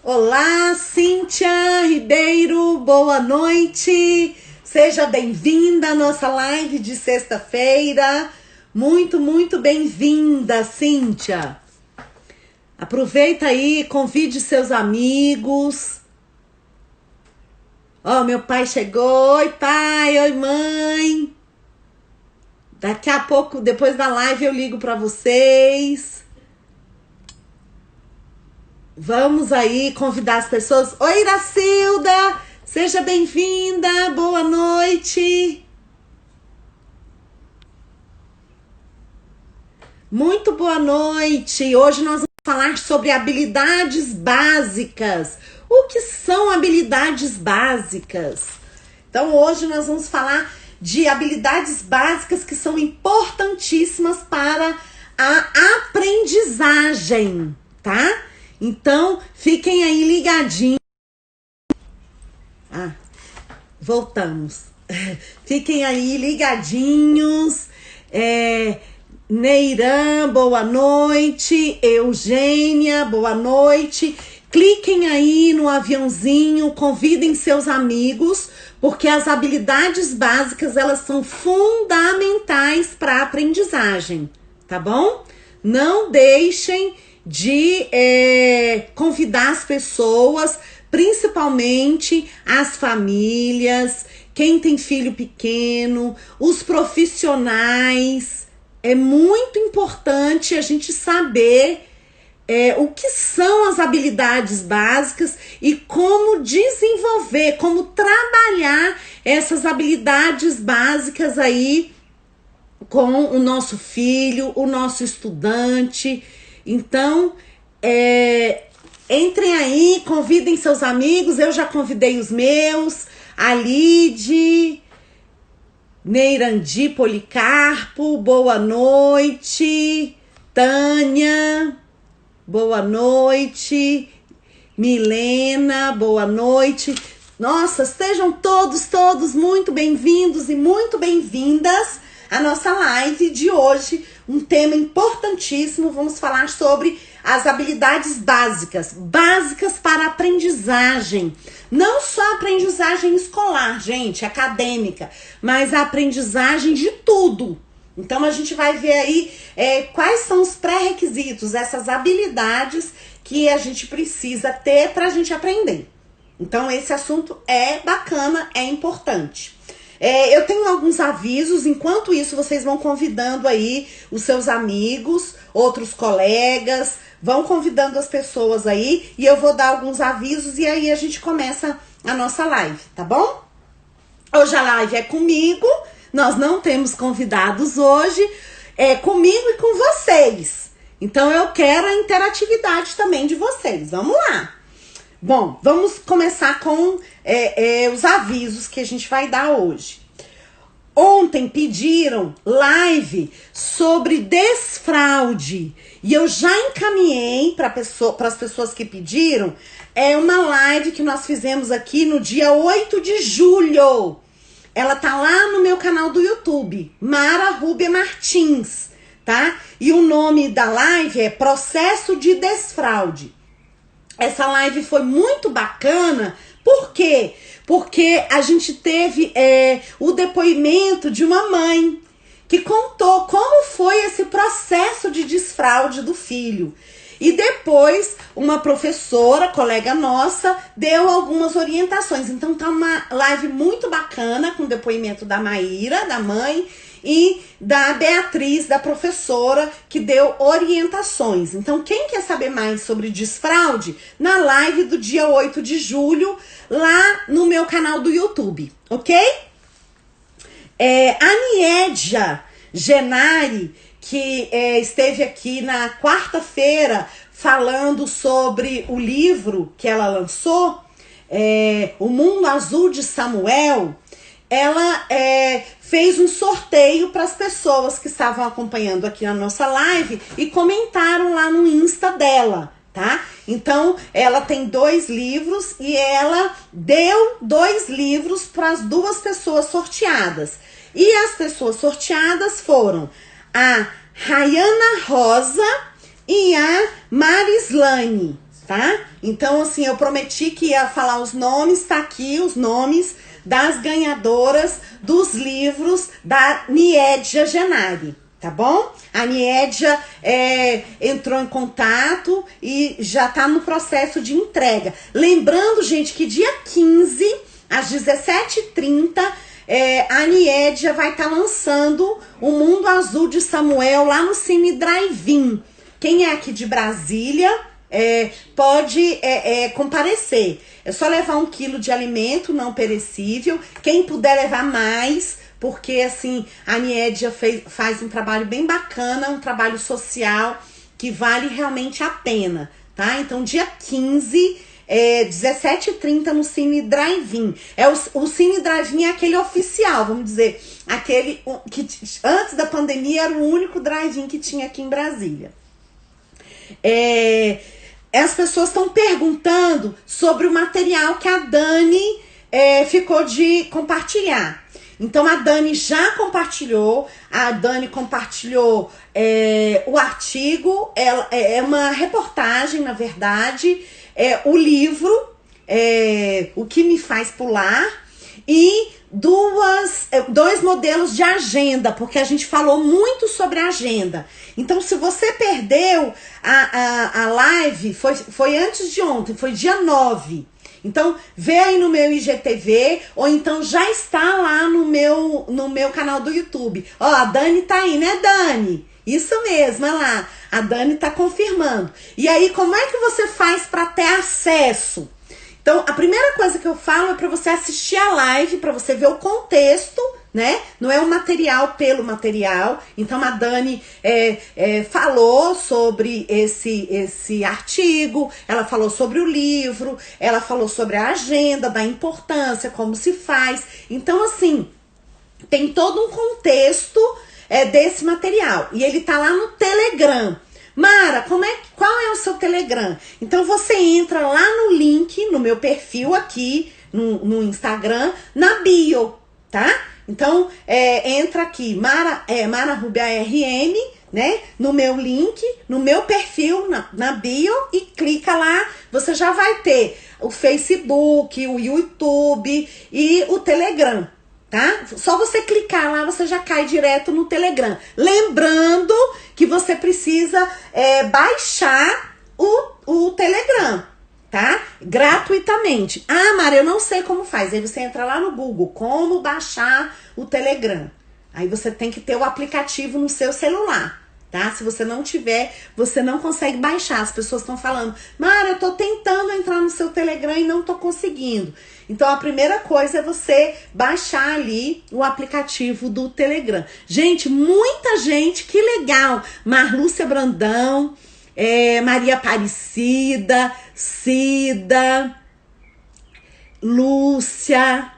Olá, Cíntia Ribeiro, boa noite. Seja bem-vinda à nossa live de sexta-feira. Muito bem-vinda, Cíntia. Aproveita aí, convide seus amigos. Ó, meu pai chegou. Oi, pai. Oi, mãe. Daqui a pouco, depois da live, eu ligo para vocês. Vamos aí convidar as pessoas. Oi, Iracilda. Seja bem-vinda. Boa noite. Muito boa noite. Hoje nós vamos falar sobre habilidades básicas. O que são habilidades básicas? Então, hoje nós vamos falar de habilidades básicas que são importantíssimas para a aprendizagem, tá? Então, fiquem aí ligadinhos. Voltamos. Fiquem aí ligadinhos. Neiran, boa noite. Eugênia, boa noite. Cliquem aí no aviãozinho, convidem seus amigos, porque as habilidades básicas, elas são fundamentais para a aprendizagem, tá bom? Não deixem de convidar as pessoas, principalmente as famílias, quem tem filho pequeno, os profissionais. É muito importante a gente saber o que são as habilidades básicas e como desenvolver, como trabalhar essas habilidades básicas aí com o nosso filho, o nosso estudante. Então, entrem aí, convidem seus amigos. Eu já convidei os meus, a Lide, Neirandi Policarpo, boa noite. Tânia, boa noite. Milena, boa noite. Nossa, sejam todos muito bem-vindos e muito bem-vindas à nossa live de hoje. Um tema importantíssimo, vamos falar sobre as habilidades básicas para a aprendizagem. Não só a aprendizagem escolar, gente, acadêmica, mas a aprendizagem de tudo. Então, a gente vai ver aí quais são os pré-requisitos, essas habilidades que a gente precisa ter para a gente aprender. Então, esse assunto é bacana, é importante. Eu tenho alguns avisos, enquanto isso vocês vão convidando aí os seus amigos, outros colegas, vão convidando as pessoas aí e eu vou dar alguns avisos e aí a gente começa a nossa live, tá bom? Hoje a live é comigo, nós não temos convidados hoje, é comigo e com vocês. Então eu quero a interatividade também de vocês, vamos lá. Bom, vamos começar com os avisos que a gente vai dar hoje. Ontem pediram live sobre desfraude e eu já encaminhei para as pessoas que pediram. É uma live que nós fizemos aqui no dia 8 de julho. Ela tá lá no meu canal do YouTube, Mara Rúbia Martins, tá? E o nome da live é Processo de Desfraude. Essa live foi muito bacana, por quê? Porque a gente teve o depoimento de uma mãe que contou como foi esse processo de desfraude do filho. E depois, uma professora, colega nossa, deu algumas orientações. Então, tá uma live muito bacana com o depoimento da Maíra, da mãe, e da Beatriz, da professora, que deu orientações. Então, quem quer saber mais sobre desfraude, na live do dia 8 de julho, lá no meu canal do YouTube, ok? A Niedja Genari, que esteve aqui na quarta-feira falando sobre o livro que ela lançou, O Mundo Azul de Samuel, ela fez um sorteio para as pessoas que estavam acompanhando aqui na nossa live e comentaram lá no Insta dela, tá? Então, ela tem 2 livros e ela deu 2 livros para as 2 pessoas sorteadas. E as pessoas sorteadas foram a Rayana Rosa e a Marislane, tá? Então, assim, eu prometi que ia falar os nomes, tá aqui os nomes das ganhadoras dos livros da Niedja Genari, tá bom? A Niedja entrou em contato e já tá no processo de entrega. Lembrando, gente, que dia 15, às 17h30, a Niedja vai estar lançando O Mundo Azul de Samuel lá no Cine Drive-In. Quem é aqui de Brasília pode comparecer. É só levar 1 quilo de alimento não perecível. Quem puder levar mais, porque assim, a Niedja faz um trabalho bem bacana, um trabalho social que vale realmente a pena, tá? Então, dia 15, 17h30 no Cine Drive-In. O Cine Drive-In é aquele oficial, vamos dizer, aquele que antes da pandemia era o único drive-in que tinha aqui em Brasília. As pessoas estão perguntando sobre o material que a Dani ficou de compartilhar. Então, a Dani já compartilhou. A Dani compartilhou o artigo. É uma reportagem, na verdade. O livro, O Que Me Faz Pular. E dois modelos de agenda, porque a gente falou muito sobre agenda. Então, se você perdeu a live, foi antes de ontem, foi dia 9. Então, vê aí no meu IGTV, ou então já está lá no meu canal do YouTube. Ó, a Dani tá aí, né, Dani? Isso mesmo, olha lá. A Dani tá confirmando. E aí, como é que você faz para ter acesso? Então, a primeira coisa que eu falo é para você assistir a live, para você ver o contexto, né? Não é um material pelo material. Então, a Dani falou sobre esse artigo, ela falou sobre o livro, ela falou sobre a agenda, da importância, como se faz. Então, assim, tem todo um contexto desse material. E ele tá lá no Telegram. Mara, qual é o seu Telegram? Então você entra lá no link, no meu perfil aqui, no Instagram, na bio, tá? Então, entra aqui, Mara Rubia RM, né? No meu link, no meu perfil, na bio, e clica lá, você já vai ter o Facebook, o YouTube e o Telegram. Tá? Só você clicar lá, você já cai direto no Telegram. Lembrando que você precisa baixar o Telegram, tá? Gratuitamente. Ah, Mara, eu não sei como faz. Aí você entra lá no Google, como baixar o Telegram. Aí você tem que ter o aplicativo no seu celular, tá? Se você não tiver, você não consegue baixar. As pessoas estão falando, Mara, eu tô tentando entrar no seu Telegram e não tô conseguindo. Então, a primeira coisa é você baixar ali o aplicativo do Telegram. Gente, muita gente, que legal! Marlúcia Brandão, Maria Aparecida, Cida, Lúcia,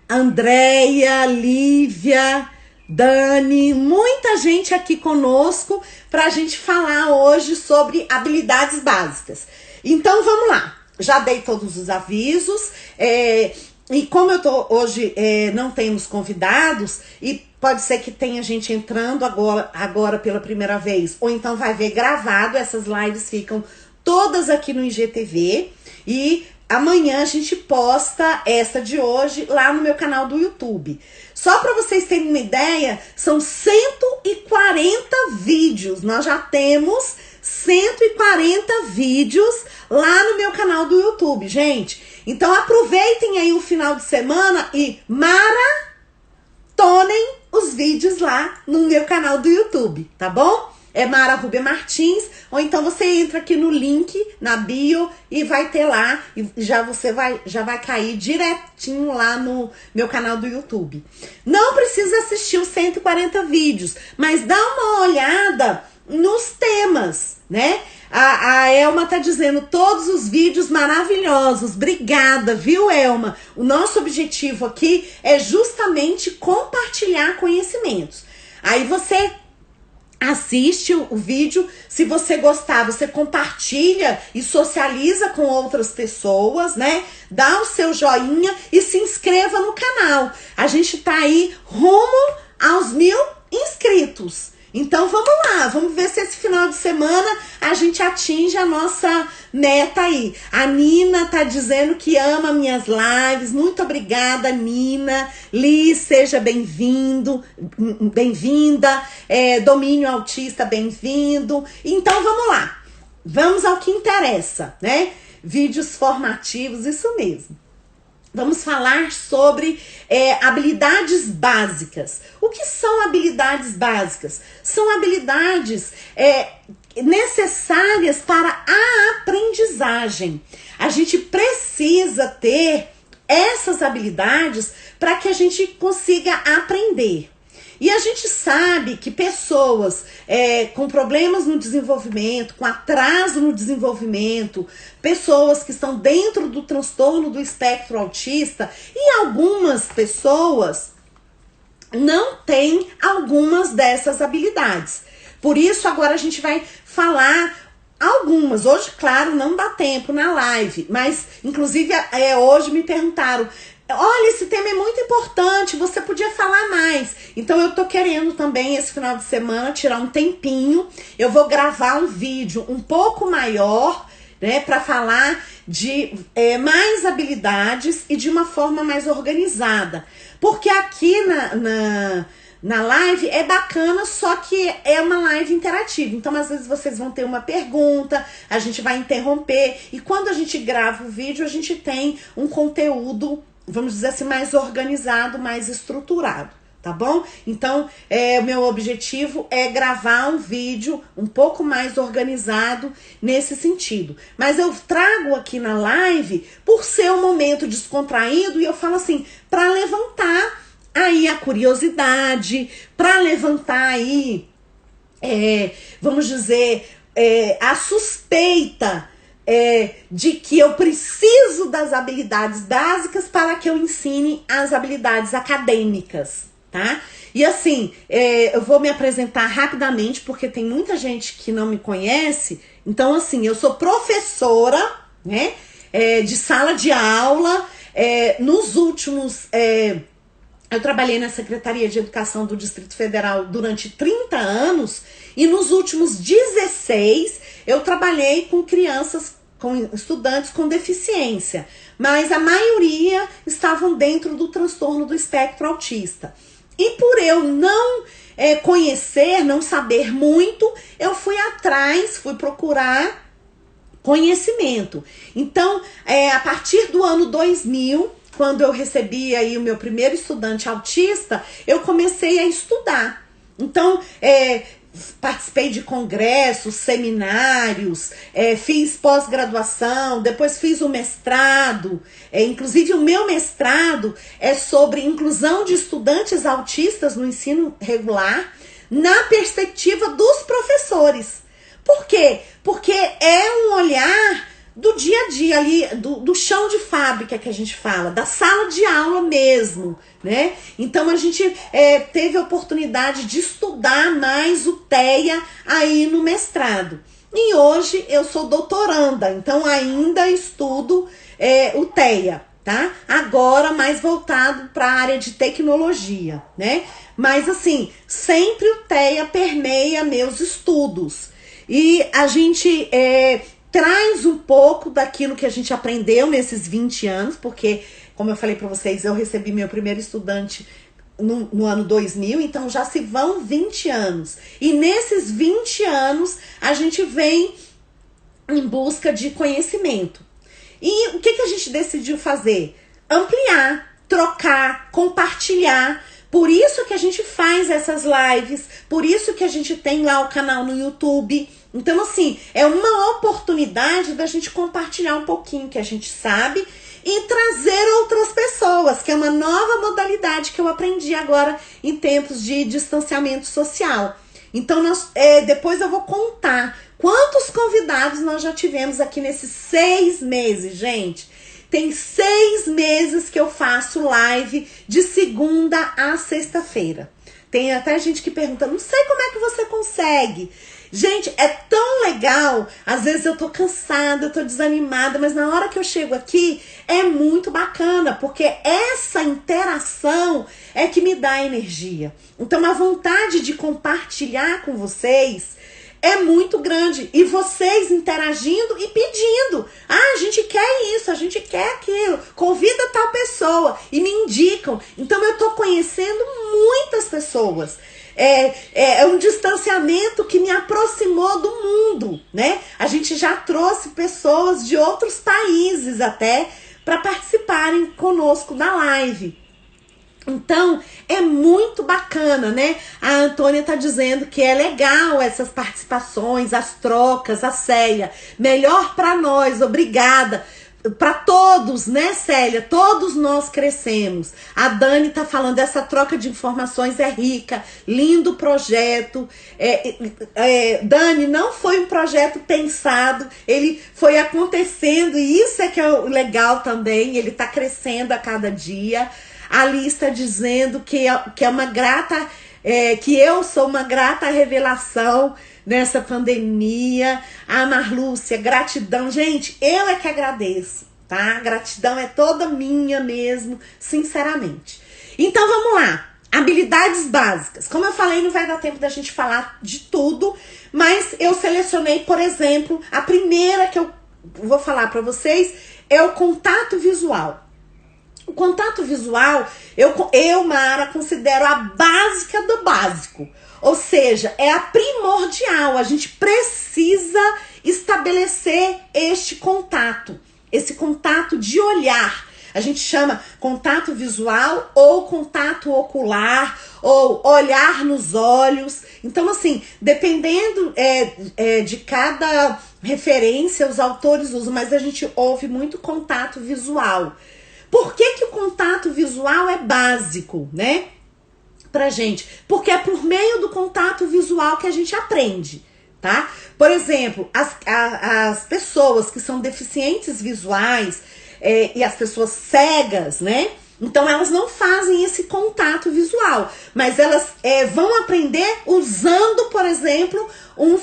Andréia, Lívia, Dani, muita gente aqui conosco pra gente falar hoje sobre habilidades básicas. Então, vamos lá. Já dei todos os avisos, e como eu tô hoje, não temos convidados, e pode ser que tenha gente entrando agora pela primeira vez, ou então vai ver gravado, essas lives ficam todas aqui no IGTV, e amanhã a gente posta essa de hoje lá no meu canal do YouTube. Só para vocês terem uma ideia, são 140 vídeos, nós já temos 140 vídeos lá no meu canal do YouTube, gente. Então aproveitem aí o final de semana e maratonem os vídeos lá no meu canal do YouTube, tá bom? É Mara Rubia Martins, ou então você entra aqui no link, na bio, e vai ter lá, e já vai cair direitinho lá no meu canal do YouTube. Não precisa assistir os 140 vídeos, mas dá uma olhada nos temas, né? A Elma tá dizendo todos os vídeos maravilhosos. Obrigada, viu, Elma? O nosso objetivo aqui é justamente compartilhar conhecimentos. Aí você assiste o vídeo, se você gostar, você compartilha e socializa com outras pessoas, né? Dá o seu joinha e se inscreva no canal. A gente tá aí rumo aos 1000 inscritos. Então vamos lá, vamos ver se esse final de semana a gente atinge a nossa meta aí. A Nina tá dizendo que ama minhas lives. Muito obrigada, Nina. Liz, seja bem-vindo, bem-vinda. Domínio Autista, bem-vindo. Então vamos lá, vamos ao que interessa, né? Vídeos formativos, isso mesmo. Vamos falar sobre habilidades básicas. O que são habilidades básicas? São habilidades necessárias para a aprendizagem. A gente precisa ter essas habilidades para que a gente consiga aprender. E a gente sabe que pessoas com problemas no desenvolvimento, com atraso no desenvolvimento, pessoas que estão dentro do transtorno do espectro autista e algumas pessoas não têm algumas dessas habilidades. Por isso, agora a gente vai falar algumas. Hoje, claro, não dá tempo na live, mas inclusive hoje me perguntaram: olha, esse tema é muito importante, você podia falar mais. Então eu tô querendo também esse final de semana tirar um tempinho. Eu vou gravar um vídeo um pouco maior, né, para falar de mais habilidades e de uma forma mais organizada. Porque aqui na live é bacana, só que é uma live interativa. Então, às vezes, vocês vão ter uma pergunta, a gente vai interromper. E quando a gente grava o vídeo, a gente tem um conteúdo, vamos dizer assim, mais organizado, mais estruturado, tá bom? Então, o meu objetivo é gravar um vídeo um pouco mais organizado nesse sentido. Mas eu trago aqui na live por ser um momento descontraído e eu falo assim, para levantar aí a curiosidade, para levantar aí, vamos dizer, a suspeita de que eu preciso das habilidades básicas para que eu ensine as habilidades acadêmicas, tá? E assim, eu vou me apresentar rapidamente, porque tem muita gente que não me conhece. Então assim, eu sou professora, né, de sala de aula. Nos últimos... eu trabalhei na Secretaria de Educação do Distrito Federal durante 30 anos e nos últimos 16 eu trabalhei com crianças, com estudantes com deficiência, mas a maioria estavam dentro do transtorno do espectro autista. E por eu não conhecer, não saber muito, eu fui atrás, fui procurar conhecimento. Então, a partir do ano 2000, quando eu recebi aí o meu primeiro estudante autista, eu comecei a estudar. Então, participei de congressos, seminários, fiz pós-graduação, depois fiz o mestrado. Inclusive, o meu mestrado é sobre inclusão de estudantes autistas no ensino regular, na perspectiva dos professores. Por quê? Porque é um olhar do dia a dia ali, do chão de fábrica que a gente fala, da sala de aula mesmo, né? Então a gente teve a oportunidade de estudar mais o TEA aí no mestrado. E hoje eu sou doutoranda, então ainda estudo o TEA, tá? Agora mais voltado para a área de tecnologia, né? Mas assim, sempre o TEA permeia meus estudos. E a gente... traz um pouco daquilo que a gente aprendeu nesses 20 anos, porque, como eu falei para vocês, eu recebi meu primeiro estudante no ano 2000, então já se vão 20 anos. E nesses 20 anos, a gente vem em busca de conhecimento. E o que a gente decidiu fazer? Ampliar, trocar, compartilhar. Por isso que a gente faz essas lives, por isso que a gente tem lá o canal no YouTube. Então, assim, é uma oportunidade da gente compartilhar um pouquinho que a gente sabe e trazer outras pessoas, que é uma nova modalidade que eu aprendi agora em tempos de distanciamento social. Então, depois eu vou contar quantos convidados nós já tivemos aqui nesses 6 meses, gente. Tem 6 meses que eu faço live de segunda a sexta-feira. Tem até gente que pergunta, não sei como é que você consegue. Gente, é tão legal. Às vezes eu tô cansada, eu tô desanimada, mas na hora que eu chego aqui é muito bacana, porque essa interação é que me dá energia. Então a vontade de compartilhar com vocês é muito grande. E vocês interagindo e pedindo. Ah, a gente quer isso, a gente quer aquilo. Convida tal pessoa. E me indicam. Então eu tô conhecendo muitas pessoas. É um distanciamento que me aproximou do mundo, né? A gente já trouxe pessoas de outros países até para participarem conosco da live. Então, é muito bacana, né? A Antônia tá dizendo que é legal essas participações, as trocas, a Célia. Melhor para nós, obrigada. Para todos, né, Célia? Todos nós crescemos. A Dani tá falando, essa troca de informações é rica, lindo projeto. Dani, não foi um projeto pensado, ele foi acontecendo, e isso é que é legal também, ele tá crescendo a cada dia. A Alice está dizendo que é uma grata, que eu sou uma grata revelação nessa pandemia. A Marlúcia, gratidão. Gente, eu é que agradeço, tá? A gratidão é toda minha mesmo, sinceramente. Então vamos lá. Habilidades básicas. Como eu falei, não vai dar tempo da gente falar de tudo, mas eu selecionei, por exemplo, a primeira que eu vou falar para vocês é o contato visual. O contato visual, Mara, considero a básica do básico. Ou seja, é a primordial. A gente precisa estabelecer este contato. Esse contato de olhar. A gente chama contato visual ou contato ocular ou olhar nos olhos. Então, assim, dependendo de cada referência, os autores usam, mas a gente ouve muito contato visual. Por que o contato visual é básico, né? Pra gente. Porque é por meio do contato visual que a gente aprende, tá? Por exemplo, as pessoas que são deficientes visuais e as pessoas cegas, né? Então elas não fazem esse contato visual, mas elas vão aprender usando, por exemplo, o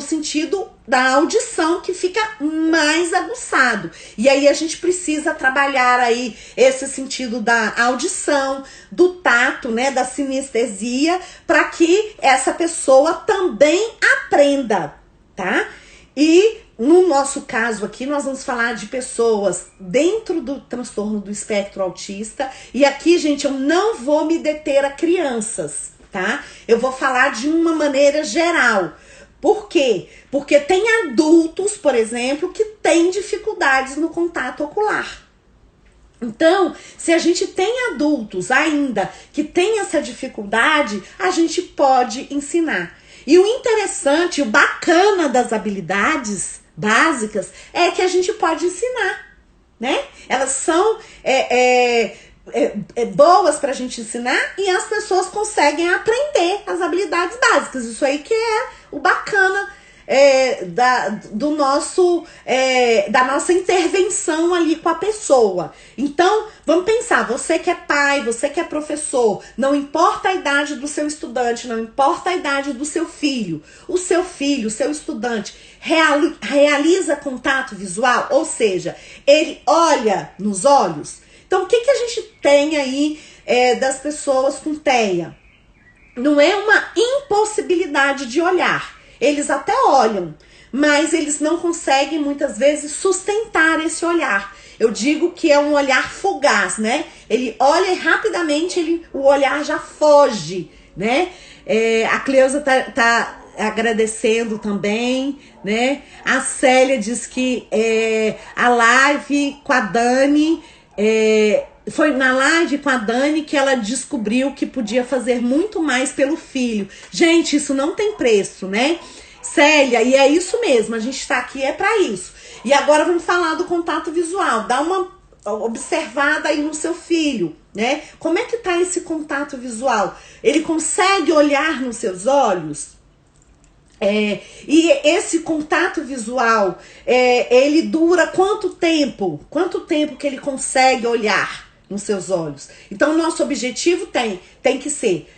sentido da audição, que fica mais aguçado. E aí a gente precisa trabalhar aí esse sentido da audição, do tato, né, da sinestesia, para que essa pessoa também aprenda, tá? E no nosso caso aqui, nós vamos falar de pessoas dentro do transtorno do espectro autista. E aqui, gente, eu não vou me deter a crianças, tá? Eu vou falar de uma maneira geral. Por quê? Porque tem adultos, por exemplo, que têm dificuldades no contato ocular. Então, se a gente tem adultos ainda que têm essa dificuldade, a gente pode ensinar. E o interessante, o bacana das habilidades básicas é que a gente pode ensinar, né? Elas são boas pra gente ensinar e as pessoas conseguem aprender as habilidades básicas. Isso aí que é o bacana da nossa intervenção ali com a pessoa. Então, vamos pensar, você que é pai, você que é professor, não importa a idade do seu estudante, não importa a idade do seu filho, o seu estudante, realiza contato visual, ou seja, ele olha nos olhos. Então, o que a gente tem aí das pessoas com TEA? Não é uma impossibilidade de olhar. Eles até olham, mas eles não conseguem muitas vezes sustentar esse olhar. Eu digo que é um olhar fugaz, né? Ele olha e rapidamente o olhar já foge, né? A Cleusa tá agradecendo também, né? A Célia diz que a live com a Dani... foi na live com a Dani que ela descobriu que podia fazer muito mais pelo filho. Gente, isso não tem preço, né? Célia, e é isso mesmo, a gente tá aqui pra isso. E agora vamos falar do contato visual. Dá uma observada aí no seu filho, né? Como é que tá esse contato visual? Ele consegue olhar nos seus olhos? E esse contato visual, ele dura quanto tempo? Quanto tempo que ele consegue olhar nos seus olhos? Então, o nosso objetivo tem que ser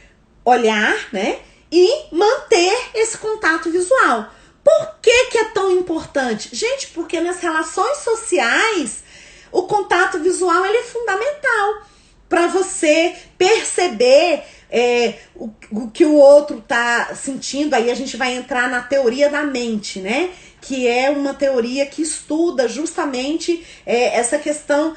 olhar, né? e manter esse contato visual. Por que que é tão importante? Gente, porque nas relações sociais, o contato visual ele é fundamental para você perceber o que o outro tá sentindo. Aí a gente vai entrar na teoria da mente, né? Que é uma teoria que estuda justamente essa questão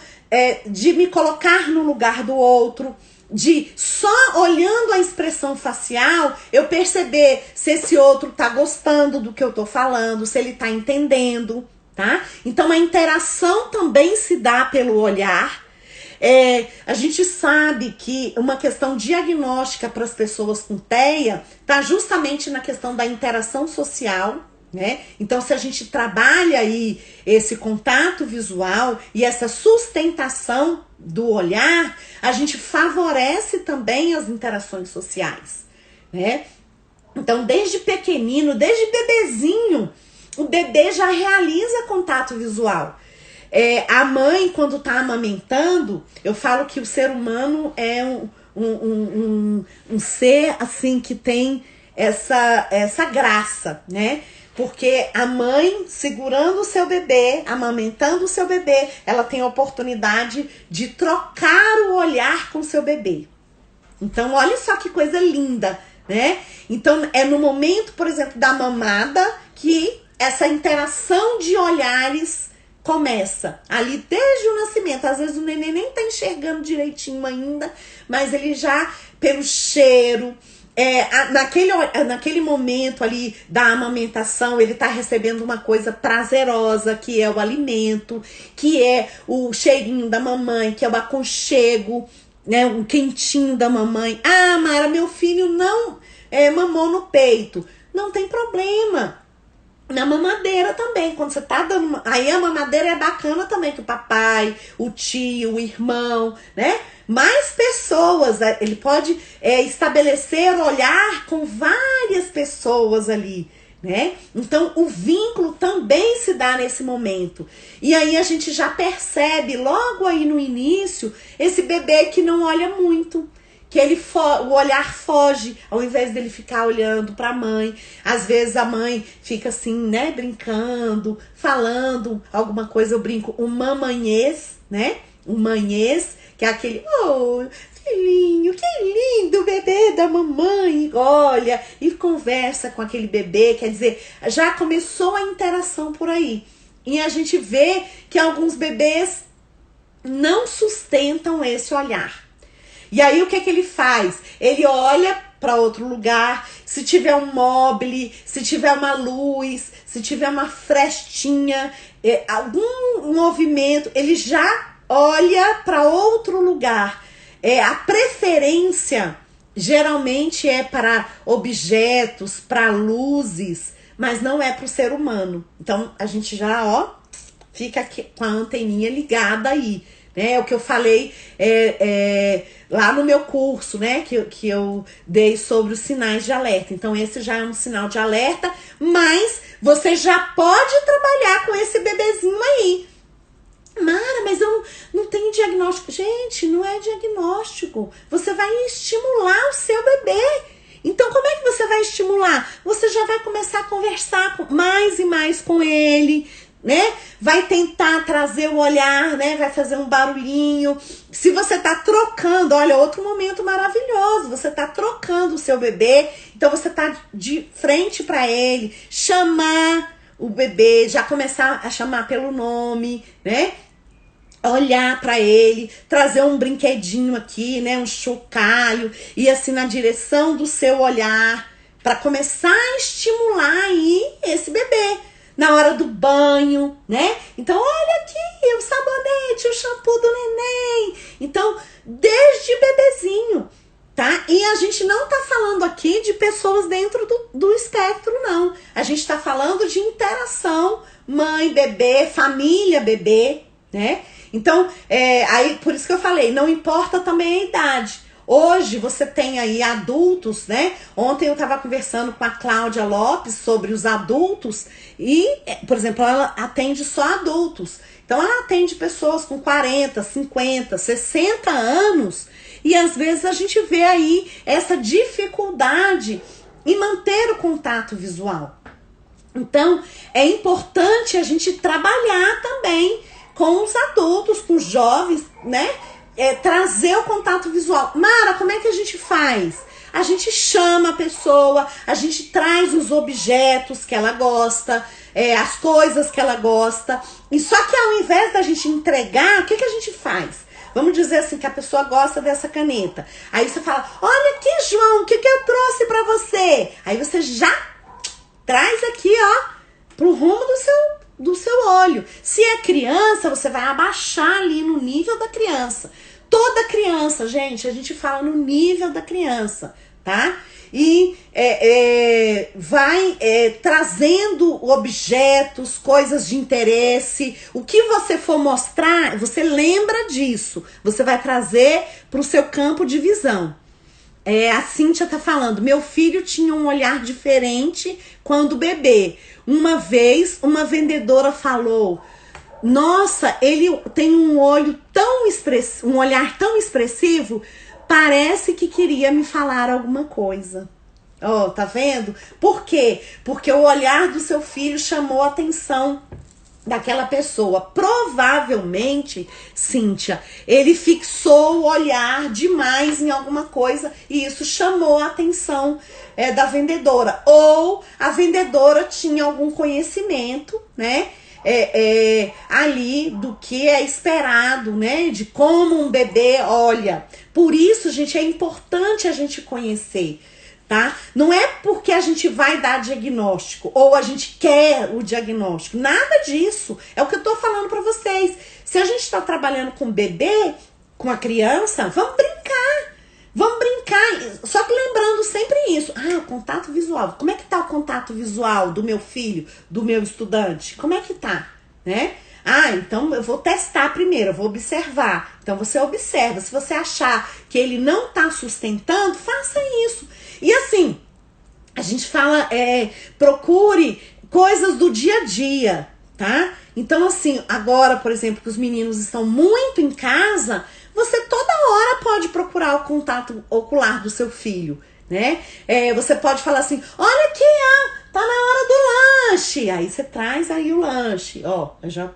de me colocar no lugar do outro, de só olhando a expressão facial eu perceber se esse outro tá gostando do que eu tô falando, se ele tá entendendo, tá? Então a interação também se dá pelo olhar. A gente sabe que uma questão diagnóstica para as pessoas com TEA tá justamente na questão da interação social, né? Então, se a gente trabalha aí esse contato visual e essa sustentação do olhar, a gente favorece também as interações sociais, né? Então, desde pequenino, desde bebezinho, o bebê já realiza contato visual. A mãe, quando tá amamentando, eu falo que o ser humano é um ser assim que tem essa graça, né? Porque a mãe segurando o seu bebê, amamentando o seu bebê, ela tem a oportunidade de trocar o olhar com o seu bebê. Então, olha só que coisa linda, né? Então, é no momento, por exemplo, da mamada que essa interação de olhares começa. Ali desde o nascimento. Às vezes o neném nem tá enxergando direitinho ainda, mas ele já, pelo cheiro... naquele momento ali da amamentação, ele tá recebendo uma coisa prazerosa, que é o alimento, que é o cheirinho da mamãe, que é o aconchego, né, o quentinho da mamãe. Ah, Mara, meu filho não mamou no peito. Não tem problema. Na mamadeira também, quando você tá dando... Aí a mamadeira é bacana também, que o papai, o tio, o irmão, né? Mais pessoas, ele pode estabelecer olhar com várias pessoas ali, né? Então, o vínculo também se dá nesse momento. E aí a gente já percebe, logo aí no início, esse bebê que não olha muito, que o olhar foge, ao invés dele ficar olhando para a mãe. Às vezes a mãe fica assim, né, brincando, falando alguma coisa, eu brinco, um mamanhês, né? Um manhês, que é aquele, oh, filhinho, que lindo, o bebê da mamãe, olha, e conversa com aquele bebê, quer dizer, já começou a interação por aí. E a gente vê que alguns bebês não sustentam esse olhar. E aí o que que ele faz? Ele olha para outro lugar, se tiver um mobile, se tiver uma luz, se tiver uma frestinha, algum movimento, ele já olha para outro lugar. A preferência geralmente é para objetos, para luzes, mas não é para o ser humano. Então a gente já fica aqui com a anteninha ligada aí. É o que eu falei lá no meu curso, né? Que eu dei sobre os sinais de alerta. Então, esse já é um sinal de alerta, mas você já pode trabalhar com esse bebezinho aí. Mara, mas eu não tenho diagnóstico. Gente, não é diagnóstico. Você vai estimular o seu bebê. Então, como é que você vai estimular? Você já vai começar a conversar mais e mais com ele, né? Vai tentar trazer o olhar, né? Vai fazer um barulhinho. Se você tá trocando, olha, outro momento maravilhoso. Você tá trocando o seu bebê, então você tá de frente para ele, chamar o bebê, já começar a chamar pelo nome, né? Olhar para ele, trazer um brinquedinho aqui, né? Um chocalho, e assim na direção do seu olhar, para começar a estimular aí esse bebê. Na hora do banho, né? Então, olha aqui, o sabonete, o shampoo do neném. Então, desde bebezinho, tá? E a gente não tá falando aqui de pessoas dentro do espectro, não. A gente tá falando de interação mãe, bebê, família, bebê, né? Então, aí por isso que eu falei, não importa também a idade. Hoje você tem aí adultos, né? Ontem eu estava conversando com a Cláudia Lopes sobre os adultos e, por exemplo, ela atende só adultos. Então ela atende pessoas com 40, 50, 60 anos e às vezes a gente vê aí essa dificuldade e manter o contato visual. Então, é importante a gente trabalhar também com os adultos, com os jovens, né? Trazer o contato visual. Mara, como é que a gente faz? A gente chama a pessoa, a gente traz os objetos que ela gosta, as coisas que ela gosta. E só que ao invés da gente entregar, o que a gente faz? Vamos dizer assim, que a pessoa gosta dessa caneta. Aí você fala, olha aqui, João, o que eu trouxe pra você? Aí você já traz aqui, ó, pro rumo do seu olho. Se é criança, você vai abaixar ali no nível da criança. Toda criança, gente, a gente fala no nível da criança, tá? E vai trazendo objetos, coisas de interesse. O que você for mostrar, você lembra disso. Você vai trazer para o seu campo de visão. A Cíntia tá falando, meu filho tinha um olhar diferente quando bebê. Uma vez, uma vendedora falou, nossa, ele tem um olho tão expressivo, um olhar tão expressivo, parece que queria me falar alguma coisa. Ó, tá vendo? Por quê? Porque o olhar do seu filho chamou a atenção daquela pessoa. Provavelmente, Cíntia, ele fixou o olhar demais em alguma coisa e isso chamou a atenção da vendedora. Ou a vendedora tinha algum conhecimento, né? Ali do que é esperado, né? De como um bebê olha. Por isso, gente, é importante a gente conhecer, tá? Não é porque a gente vai dar diagnóstico ou a gente quer o diagnóstico. Nada disso. É o que eu tô falando pra vocês. Se a gente tá trabalhando com bebê, com a criança, vamos brincar. Vamos brincar. Só que lembrando sempre isso. O contato visual. Como é que tá o contato visual do meu filho, do meu estudante? Como é que tá, né? Então eu vou testar primeiro, eu vou observar. Então você observa. Se você achar que ele não tá sustentando, faça isso. E assim, a gente fala, procure coisas do dia a dia, tá? Então assim, agora, por exemplo, que os meninos estão muito em casa, você toda hora pode procurar o contato ocular do seu filho, né? Você pode falar assim, olha aqui, ó, tá na hora do lanche. Aí você traz aí o lanche, ó, eu já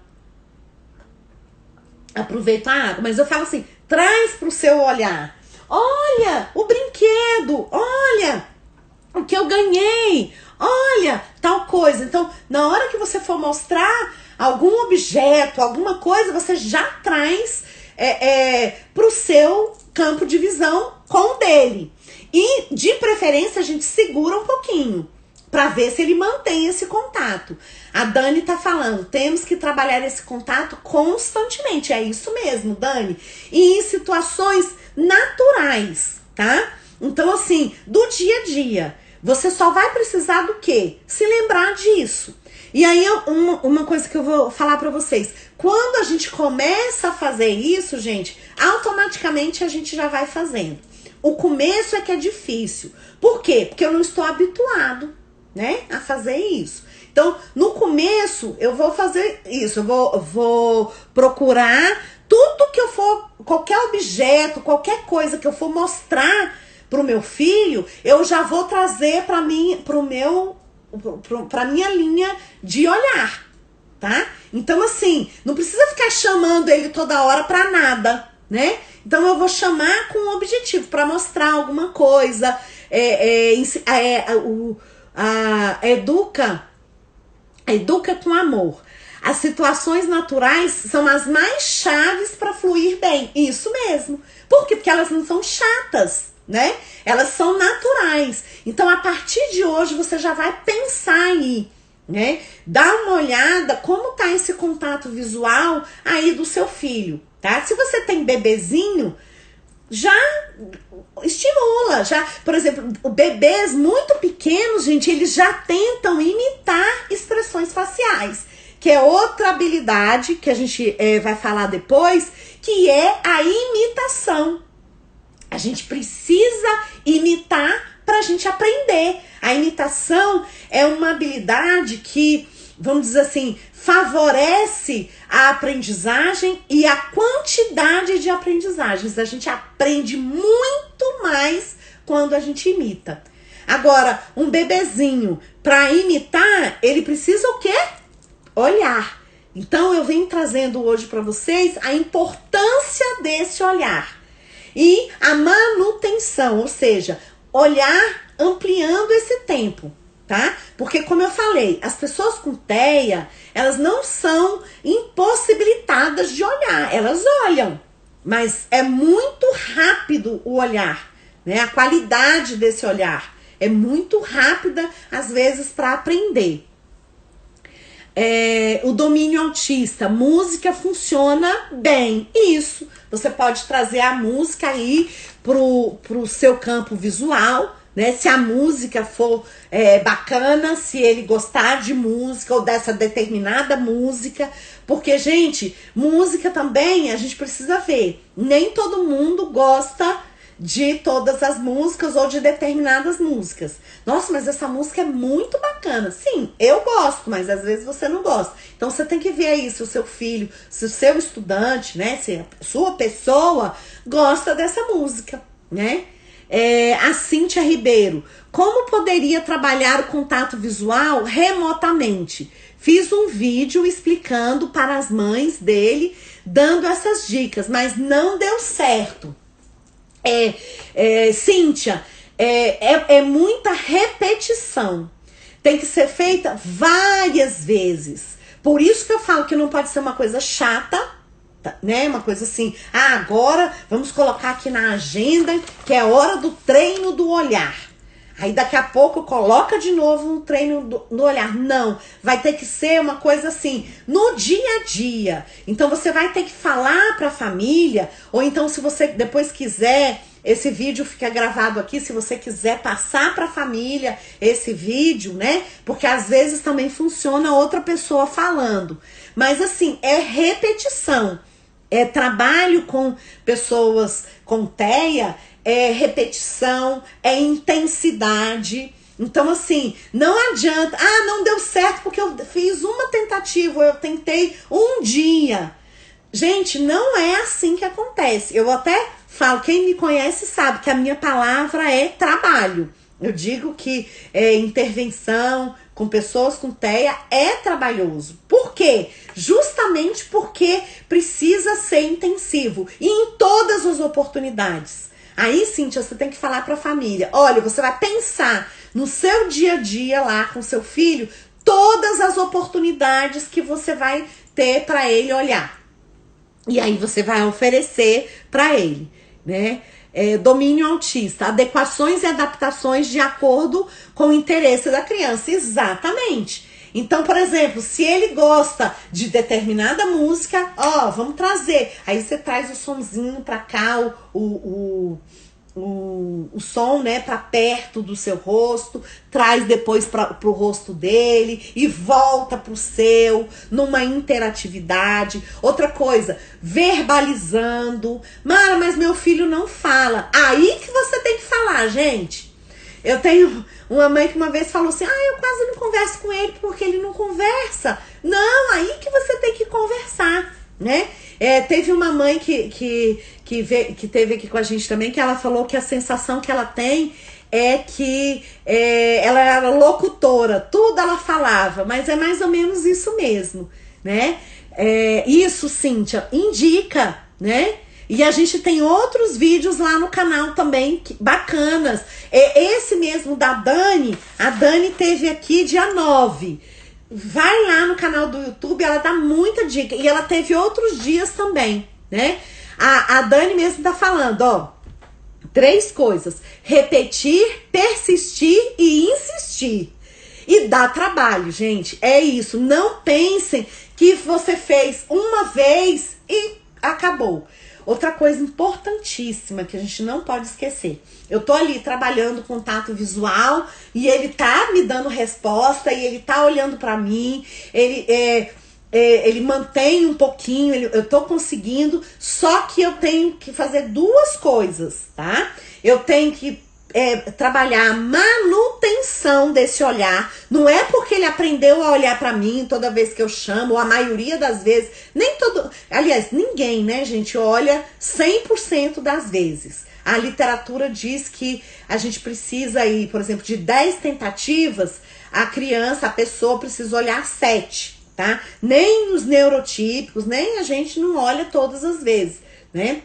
aproveito a água, mas eu falo assim, traz pro seu olhar. Olha, o brinquedo, olha, o que eu ganhei, olha, tal coisa. Então, na hora que você for mostrar algum objeto, alguma coisa, você já traz pro seu campo de visão com o dele. E, de preferência, a gente segura um pouquinho, para ver se ele mantém esse contato. A Dani tá falando, temos que trabalhar esse contato constantemente. É isso mesmo, Dani. E em situações naturais, tá? Então, assim, do dia a dia, você só vai precisar do quê? Se lembrar disso. E aí, uma coisa que eu vou falar pra vocês. Quando a gente começa a fazer isso, gente, automaticamente a gente já vai fazendo. O começo é que é difícil. Por quê? Porque eu não estou habituado, né, a fazer isso. Então, no começo, eu vou fazer isso. Eu vou procurar tudo que eu for, qualquer objeto, qualquer coisa que eu for mostrar pro meu filho, eu já vou trazer pra minha linha de olhar, tá? Então, assim, não precisa ficar chamando ele toda hora pra nada, né? Então, eu vou chamar com um objetivo, pra mostrar alguma coisa, educa com amor. As situações naturais são as mais chaves para fluir bem. Isso mesmo. Por quê? Porque elas não são chatas, né? Elas são naturais. Então, a partir de hoje, você já vai pensar aí, né? Dá uma olhada como tá esse contato visual aí do seu filho, tá? Se você tem bebezinho, já estimula, já, por exemplo, bebês muito pequenos, gente, eles já tentam imitar expressões faciais, que é outra habilidade que a gente vai falar depois, que é a imitação. A gente precisa imitar pra gente aprender. A imitação é uma habilidade que, vamos dizer assim, favorece a aprendizagem e a quantidade de aprendizagens. A gente aprende muito mais quando a gente imita. Agora, um bebezinho, para imitar, ele precisa o quê? Olhar. Então, eu venho trazendo hoje para vocês a importância desse olhar. E a manutenção, ou seja, olhar ampliando esse tempo, tá? Porque, como eu falei, as pessoas com TEA, elas não são impossibilitadas de olhar, elas olham. Mas é muito rápido o olhar, né? A qualidade desse olhar é muito rápida, às vezes, para aprender. O domínio autista, música funciona bem. Isso, você pode trazer a música aí pro seu campo visual, né? Se a música for bacana, se ele gostar de música ou dessa determinada música. Porque, gente, música também a gente precisa ver. Nem todo mundo gosta de todas as músicas ou de determinadas músicas. Nossa, mas essa música é muito bacana. Sim, eu gosto, mas às vezes você não gosta. Então você tem que ver aí se o seu filho, se o seu estudante, né, se a sua pessoa gosta dessa música, né? A Cíntia Ribeiro, como poderia trabalhar o contato visual remotamente? Fiz um vídeo explicando para as mães dele, dando essas dicas, mas não deu certo. Cíntia, é muita repetição. Tem que ser feita várias vezes. Por isso que eu falo que não pode ser uma coisa chata, né? Uma coisa assim, agora vamos colocar aqui na agenda que é hora do treino do olhar. Aí daqui a pouco coloca de novo um treino no olhar. Não, vai ter que ser uma coisa assim, no dia a dia. Então você vai ter que falar para a família, ou então se você depois quiser, esse vídeo fica gravado aqui, se você quiser passar para a família esse vídeo, né? Porque às vezes também funciona outra pessoa falando. Mas assim, é repetição. Trabalho com pessoas com TEA, repetição, intensidade. Então, assim, não adianta. Não deu certo porque eu fiz uma tentativa, eu tentei um dia. Gente, não é assim que acontece. Eu até falo, quem me conhece sabe que a minha palavra é trabalho. Eu digo que intervenção com pessoas com TEA é trabalhoso. Por quê? Justamente porque precisa ser intensivo. E em todas as oportunidades. Aí, Cíntia, você tem que falar para a família. Olha, você vai pensar no seu dia a dia lá com seu filho, todas as oportunidades que você vai ter para ele olhar. E aí você vai oferecer para ele, né? Domínio autista, adequações e adaptações de acordo com o interesse da criança. Exatamente. Então, por exemplo, se ele gosta de determinada música, vamos trazer. Aí você traz o sonzinho pra cá, o som, né, pra perto do seu rosto, traz depois pro rosto dele e volta pro seu, numa interatividade. Outra coisa, verbalizando. Mara, mas meu filho não fala. Aí que você tem que falar, gente. Eu tenho uma mãe que uma vez falou assim, eu quase não converso com ele porque ele não conversa. Não, aí que você tem que conversar, né? Teve uma mãe que teve aqui com a gente também, que ela falou que a sensação que ela tem é que ela era locutora, tudo ela falava, mas é mais ou menos isso mesmo, né? Isso, Cíntia, indica, né? E a gente tem outros vídeos lá no canal também, bacanas. Esse mesmo da Dani, a Dani teve aqui dia 9. Vai lá no canal do YouTube, ela dá muita dica. E ela teve outros dias também, né? A Dani mesmo tá falando, 3 coisas. Repetir, persistir e insistir. E dá trabalho, gente. É isso. Não pensem que você fez uma vez e acabou. Outra coisa importantíssima que a gente não pode esquecer. Eu tô ali trabalhando contato visual e ele tá me dando resposta e ele tá olhando pra mim. Ele mantém um pouquinho, eu tô conseguindo, só que eu tenho que fazer 2 coisas, tá? Eu tenho que trabalhar a manutenção desse olhar. Não é porque ele aprendeu a olhar pra mim toda vez que eu chamo, ou a maioria das vezes, aliás, ninguém, né, gente, olha 100% das vezes. A literatura diz que a gente precisa ir, por exemplo, de 10 tentativas, a criança, a pessoa precisa olhar 7, tá? Nem os neurotípicos, nem a gente não olha todas as vezes, né?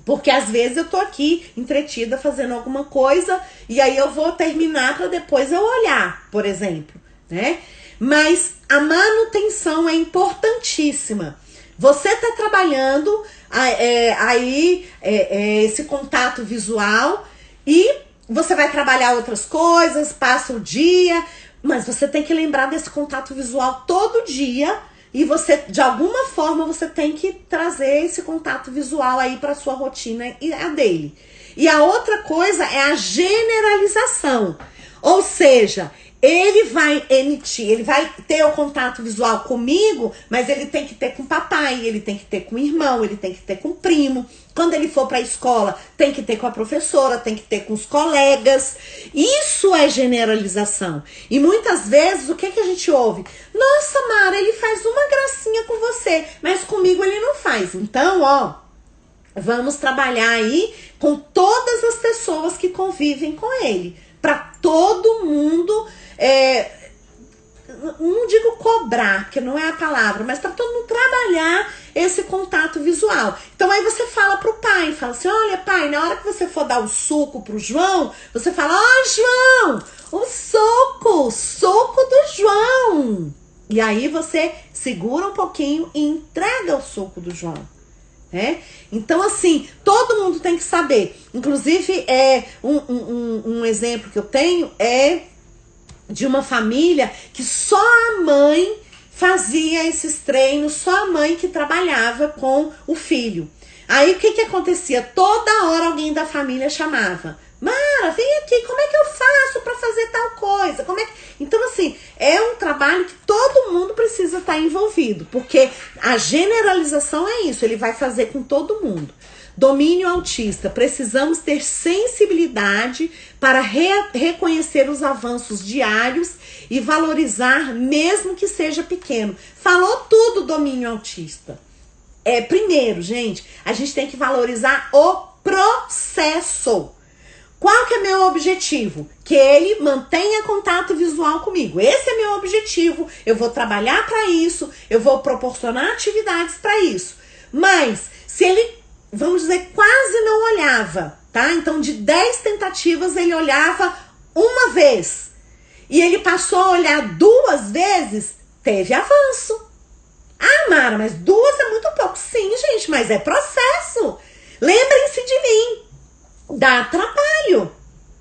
Porque às vezes eu tô aqui entretida fazendo alguma coisa e aí eu vou terminar para depois eu olhar, por exemplo, né? Mas a manutenção é importantíssima. Você tá trabalhando esse contato visual e você vai trabalhar outras coisas, passa o dia, mas você tem que lembrar desse contato visual todo dia. E você, de alguma forma, você tem que trazer esse contato visual aí para sua rotina e a dele. E a outra coisa é a generalização. Ou seja, ele vai ter o contato visual comigo, mas ele tem que ter com o papai, ele tem que ter com o irmão, ele tem que ter com o primo. Quando ele for para a escola, tem que ter com a professora, tem que ter com os colegas. Isso é generalização. E muitas vezes, o que a gente ouve? Nossa, Mara, ele faz uma gracinha com você, mas comigo ele não faz. Então, ó, vamos trabalhar aí com todas as pessoas que convivem com ele. Para todo mundo, não digo cobrar, porque não é a palavra, mas para todo mundo trabalhar esse contato visual. Então aí você fala pro pai, fala assim, olha pai, na hora que você for dar o suco pro João, você fala, ó João, o soco do João. E aí você segura um pouquinho e entrega o soco do João. Então assim, todo mundo tem que saber. Inclusive, um exemplo que eu tenho é de uma família que só a mãe fazia esses treinos, só a mãe que trabalhava com o filho. Aí o que acontecia? Toda hora alguém da família chamava, Mara, vem aqui, como é que eu faço para fazer tal coisa? Então assim, é um trabalho que todo mundo precisa estar envolvido, porque a generalização é isso, ele vai fazer com todo mundo. Domínio autista, precisamos ter sensibilidade para reconhecer os avanços diários e valorizar, mesmo que seja pequeno. Falou tudo, domínio autista. Primeiro, gente, a gente tem que valorizar o processo. Qual que é meu objetivo? Que ele mantenha contato visual comigo. Esse é meu objetivo. Eu vou trabalhar para isso, eu vou proporcionar atividades para isso. Mas, se ele, vamos dizer, quase não olhava, tá? Então, de 10 tentativas, ele olhava uma vez. E ele passou a olhar 2 vezes, teve avanço. Ah, Mara, mas 2 é muito pouco. Sim, gente, mas é processo. Lembrem-se de mim. Dá trabalho,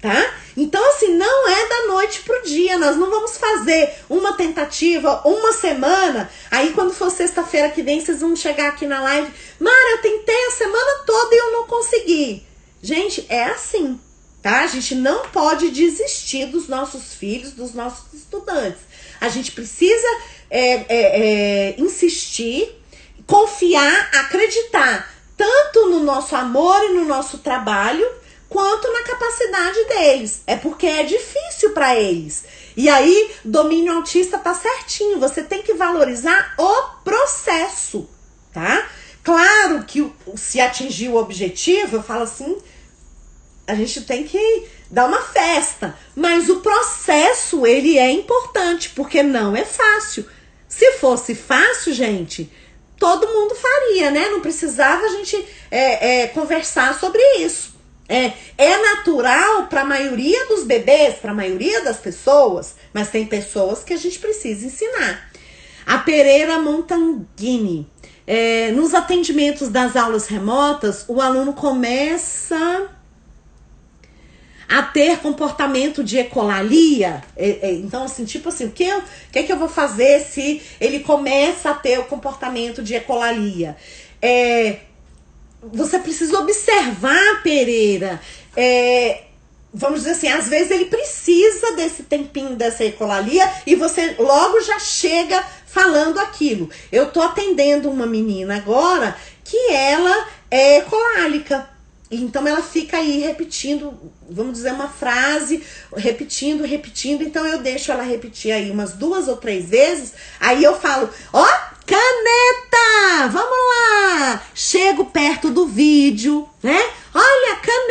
tá? Então, assim, não é da noite pro dia. Nós não vamos fazer uma tentativa, uma semana. Aí, quando for sexta-feira que vem, vocês vão chegar aqui na live. Mara, eu tentei a semana toda e eu não consegui. Gente, é assim, tá? A gente não pode desistir dos nossos filhos, dos nossos estudantes. A gente precisa insistir, confiar, acreditar. Tanto no nosso amor e no nosso trabalho, quanto na capacidade deles. É porque é difícil para eles. E aí, domínio autista tá certinho. Você tem que valorizar o processo, tá? Claro que se atingir o objetivo, eu falo assim, a gente tem que dar uma festa. Mas o processo, ele é importante, porque não é fácil. Se fosse fácil, gente, todo mundo faria, né? Não precisava a gente conversar sobre isso. É natural para a maioria dos bebês, para a maioria das pessoas, mas tem pessoas que a gente precisa ensinar. A Pereira Montanghini. Nos atendimentos das aulas remotas, o aluno começa a ter comportamento de ecolalia. Então, assim, tipo assim, o que eu vou fazer se ele começa a ter o comportamento de ecolalia? Você precisa observar, Pereira. Vamos dizer assim, às vezes ele precisa desse tempinho dessa ecolalia e você logo já chega falando aquilo. Eu tô atendendo uma menina agora que ela é ecolálica. Então ela fica aí repetindo, vamos dizer, uma frase, repetindo. Então eu deixo ela repetir aí umas 2 ou 3 vezes. Aí eu falo, ó, caneta, vamos lá. Chego perto do vídeo, né? Olha, caneta.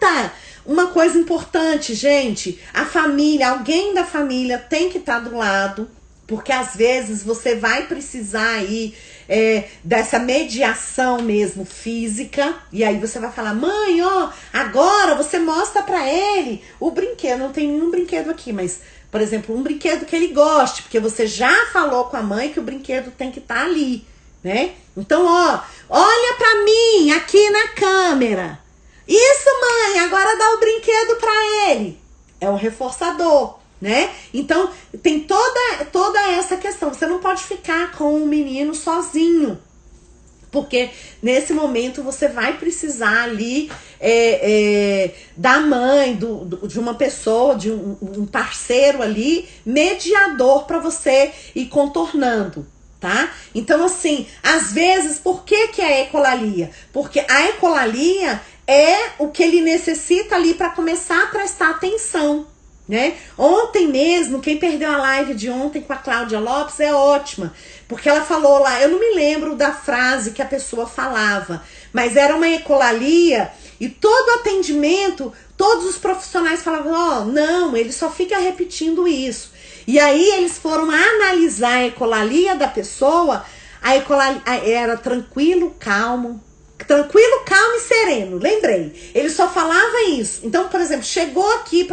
escuta. Uma coisa importante, gente, a família, alguém da família tem que estar do lado, porque às vezes você vai precisar aí dessa mediação mesmo física, e aí você vai falar, mãe, ó, agora você mostra pra ele o brinquedo. Não tem nenhum brinquedo aqui, mas, por exemplo, um brinquedo que ele goste, porque você já falou com a mãe que o brinquedo tem que estar ali, né? Então, ó, olha pra mim aqui na câmera. Isso, mãe, agora dá o brinquedo pra ele. É um reforçador, né? Então, tem toda essa questão. Você não pode ficar com o menino sozinho, porque nesse momento você vai precisar ali da mãe, de uma pessoa, de um parceiro ali, mediador para você ir contornando, tá? Então, assim, às vezes, por que é ecolalia? Porque a ecolalia é o que ele necessita ali para começar a prestar atenção, né? Ontem mesmo, quem perdeu a live de ontem com a Cláudia Lopes é ótima, porque ela falou lá, eu não me lembro da frase que a pessoa falava, mas era uma ecolalia e todo atendimento, todos os profissionais falavam, ó, não, ele só fica repetindo isso. E aí eles foram analisar a ecolalia da pessoa, a ecolalia era tranquilo, calmo e sereno, lembrei. Ele só falava isso. Então, por exemplo, chegou aqui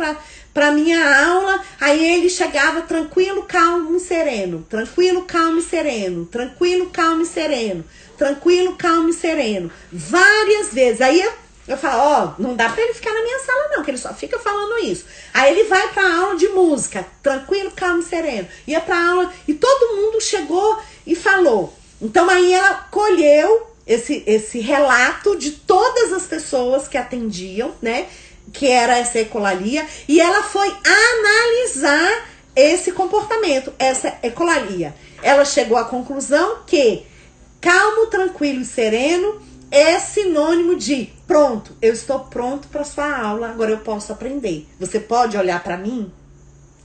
pra minha aula, aí ele chegava tranquilo, calmo e sereno, tranquilo, calmo e sereno, tranquilo, calmo e sereno, tranquilo, calmo e sereno, várias vezes. Aí eu falo, ó, não dá pra ele ficar na minha sala não, que ele só fica falando isso. Aí ele vai pra aula de música, tranquilo, calmo e sereno, ia pra aula, e todo mundo chegou e falou. Então aí ela colheu esse relato de todas as pessoas que atendiam, né, que era essa ecolalia, e ela foi analisar esse comportamento, essa ecolalia. Ela chegou à conclusão que calmo, tranquilo e sereno é sinônimo de pronto, eu estou pronto para sua aula, agora eu posso aprender. Você pode olhar para mim?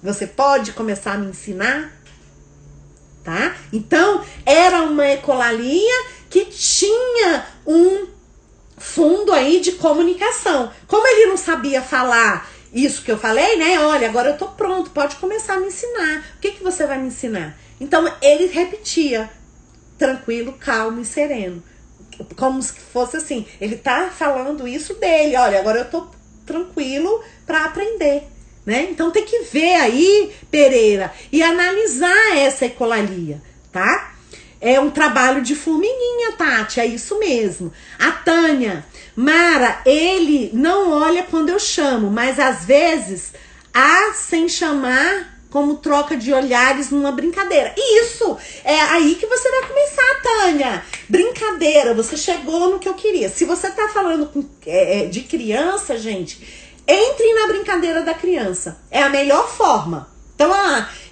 Você pode começar a me ensinar? Tá? Então, era uma ecolalia que tinha um fundo aí de comunicação. Como ele não sabia falar isso que eu falei, né? Olha, agora eu tô pronto, pode começar a me ensinar. O que você vai me ensinar? Então, ele repetia, tranquilo, calmo e sereno. Como se fosse assim, ele tá falando isso dele. Olha, agora eu tô tranquilo para aprender, né? Então, tem que ver aí, Pereira, e analisar essa ecolalia, tá? É um trabalho de formiguinha, Tati, é isso mesmo. A Tânia, Mara, ele não olha quando eu chamo, mas às vezes há sem chamar como troca de olhares numa brincadeira. Isso, é aí que você vai começar, Tânia. Brincadeira, você chegou no que eu queria. Se você tá falando de criança, gente, entre na brincadeira da criança. É a melhor forma. Então,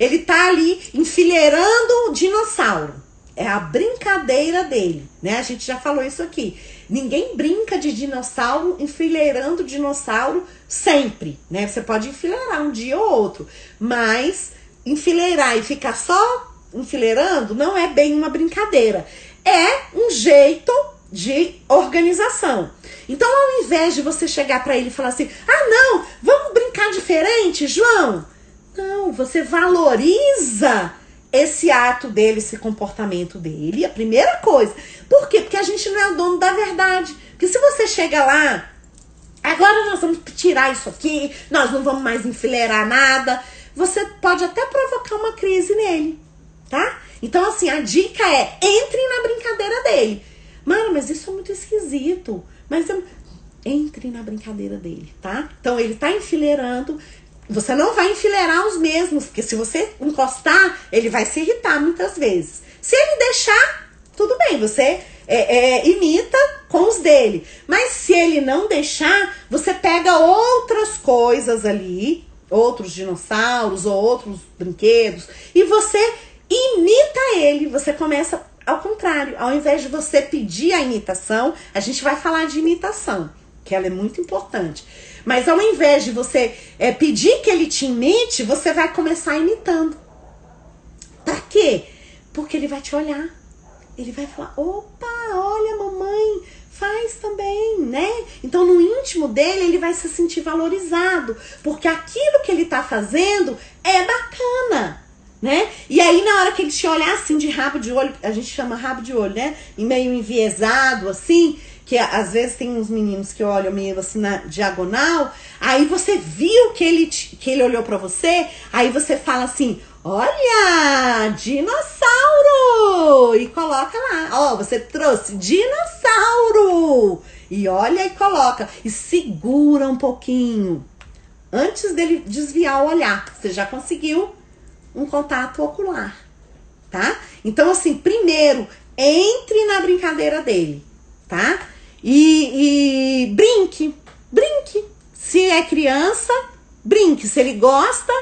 ele tá ali enfileirando o dinossauro. É a brincadeira dele, né? A gente já falou isso aqui. Ninguém brinca de dinossauro enfileirando dinossauro sempre, né? Você pode enfileirar um dia ou outro, mas enfileirar e ficar só enfileirando não é bem uma brincadeira. É um jeito de organização. Então, ao invés de você chegar para ele e falar assim, não, vamos brincar diferente, João? Não, você valoriza esse ato dele, esse comportamento dele, a primeira coisa. Por quê? Porque a gente não é o dono da verdade. Porque se você chega lá, agora nós vamos tirar isso aqui, nós não vamos mais enfileirar nada, você pode até provocar uma crise nele, tá? Então, assim, a dica é, entre na brincadeira dele. Mano, mas isso é muito esquisito. Mas entre na brincadeira dele, tá? Então, ele tá enfileirando. Você não vai enfileirar os mesmos, porque se você encostar, ele vai se irritar muitas vezes. Se ele deixar, tudo bem, você imita com os dele. Mas se ele não deixar, você pega outras coisas ali, outros dinossauros ou outros brinquedos, e você imita ele. Você começa ao contrário. Ao invés de você pedir a imitação, a gente vai falar de imitação, que ela é muito importante. Mas ao invés de você pedir que ele te imite, você vai começar imitando. Pra quê? Porque ele vai te olhar. Ele vai falar, opa, olha, mamãe, faz também, né? Então, no íntimo íntimo dele, ele vai se sentir valorizado, porque aquilo que ele tá fazendo é bacana, né? E aí, na hora que ele te olhar assim de rabo de olho, a gente chama rabo de olho, né? E meio enviesado, assim, que às vezes tem uns meninos que olham meio assim na diagonal, aí você viu que ele olhou pra você, aí você fala assim, olha, dinossauro! E coloca lá, ó, você trouxe dinossauro! E olha e coloca, e segura um pouquinho, antes dele desviar o olhar, você já conseguiu um contato ocular, tá? Então, assim, primeiro, entre na brincadeira dele, tá? E brinque. Se é criança, brinque. Se ele gosta,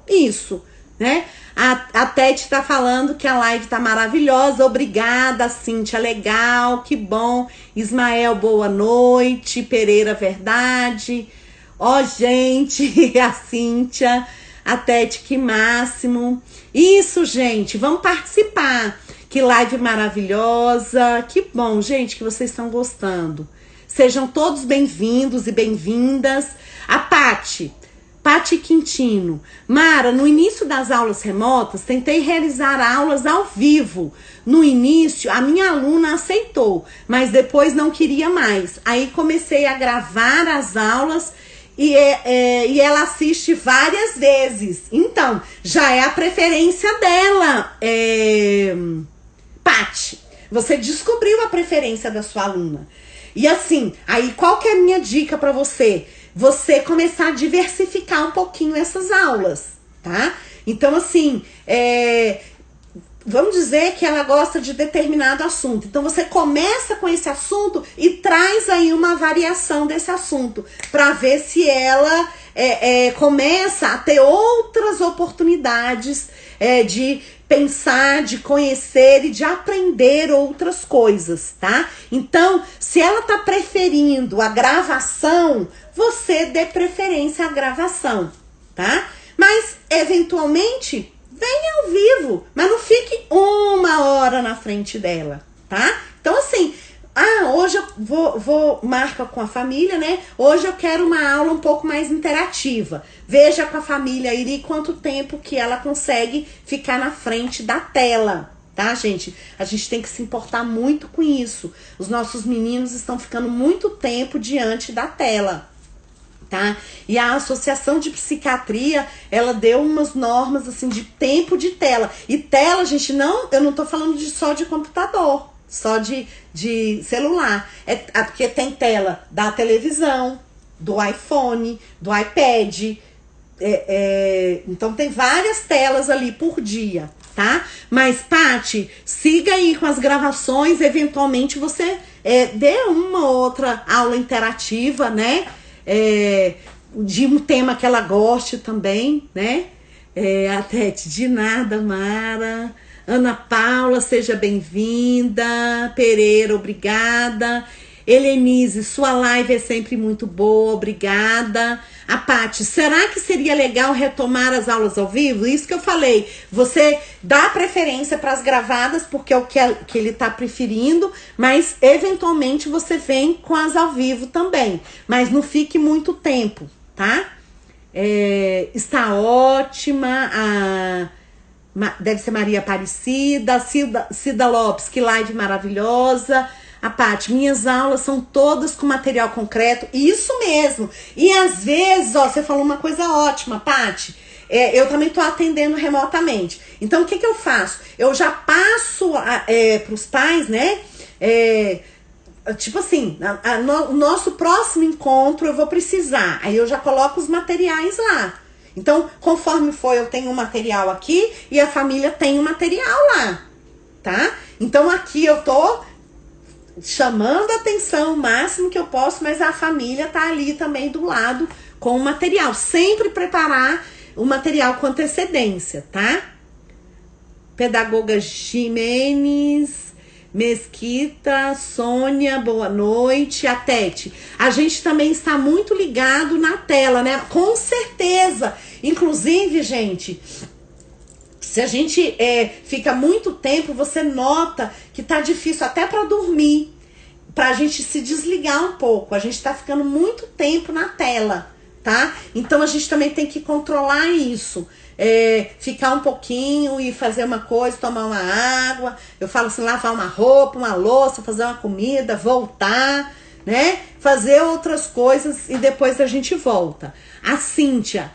isso, né? A Tete tá falando que a live tá maravilhosa. Obrigada, Cíntia, legal, que bom. Ismael, boa noite. Pereira, verdade. Ó, gente, a Cíntia, a Tete, que máximo. Isso, gente, vamos participar. Que live maravilhosa. Que bom, gente, que vocês estão gostando. Sejam todos bem-vindos e bem-vindas. A Pati Quintino. Mara, no início das aulas remotas, tentei realizar aulas ao vivo. No início, a minha aluna aceitou, mas depois não queria mais. Aí comecei a gravar as aulas e ela assiste várias vezes. Então, já é a preferência dela. Pati, você descobriu a preferência da sua aluna. E assim, aí qual que é a minha dica pra você? Você começar a diversificar um pouquinho essas aulas, tá? Então, assim, vamos dizer que ela gosta de determinado assunto. Então, você começa com esse assunto e traz aí uma variação desse assunto, pra ver se ela começa a ter outras oportunidades de pensar, de conhecer e de aprender outras coisas, tá? Então, se ela tá preferindo a gravação, você dê preferência à gravação, tá? Mas, eventualmente, venha ao vivo, mas não fique 1 hora na frente dela, tá? Então, assim, hoje eu vou marca com a família, né? Hoje eu quero uma aula um pouco mais interativa. Veja com a família aí quanto tempo que ela consegue ficar na frente da tela, tá, gente? A gente tem que se importar muito com isso. Os nossos meninos estão ficando muito tempo diante da tela, tá? E a Associação de Psiquiatria, ela deu umas normas, assim, de tempo de tela. E tela, gente, eu não tô falando só de computador, só de celular. Porque tem tela da televisão, do iPhone, do iPad. Então tem várias telas ali por dia, tá? Mas, Pati, siga aí com as gravações. Eventualmente você dê uma ou outra aula interativa, né? De um tema que ela goste também, né? A Tete, de nada, Mara. Ana Paula, seja bem-vinda. Pereira, obrigada. Helenise, sua live é sempre muito boa, obrigada. A Paty, será que seria legal retomar as aulas ao vivo? Isso que eu falei, você dá preferência para as gravadas, porque é o que ele tá preferindo, mas eventualmente você vem com as ao vivo também, mas não fique muito tempo, tá? Está ótima, deve ser Maria Aparecida, Cida Lopes, que live maravilhosa. A Paty, minhas aulas são todas com material concreto, isso mesmo. E às vezes, ó, você falou uma coisa ótima, Paty, eu também tô atendendo remotamente. Então, o que eu faço? Eu já passo pros pais, né, tipo assim, no nosso próximo encontro eu vou precisar, aí eu já coloco os materiais lá. Então, conforme for, eu tenho um material aqui e a família tem um material lá, tá? Então, aqui eu tô chamando a atenção o máximo que eu posso, mas a família tá ali também do lado com o material. Sempre preparar o material com antecedência, tá? Pedagoga Jimenez, Mesquita, Sônia, boa noite. A Tete, a gente também está muito ligado na tela, né? Com certeza. Inclusive, gente, se a gente fica muito tempo, você nota que tá difícil até para dormir. pra gente se desligar um pouco. A gente tá ficando muito tempo na tela, tá? Então a gente também tem que controlar isso. Ficar um pouquinho e fazer uma coisa, tomar uma água. Eu falo assim, lavar uma roupa, uma louça, fazer uma comida, voltar, né? Fazer outras coisas e depois a gente volta. A Cíntia,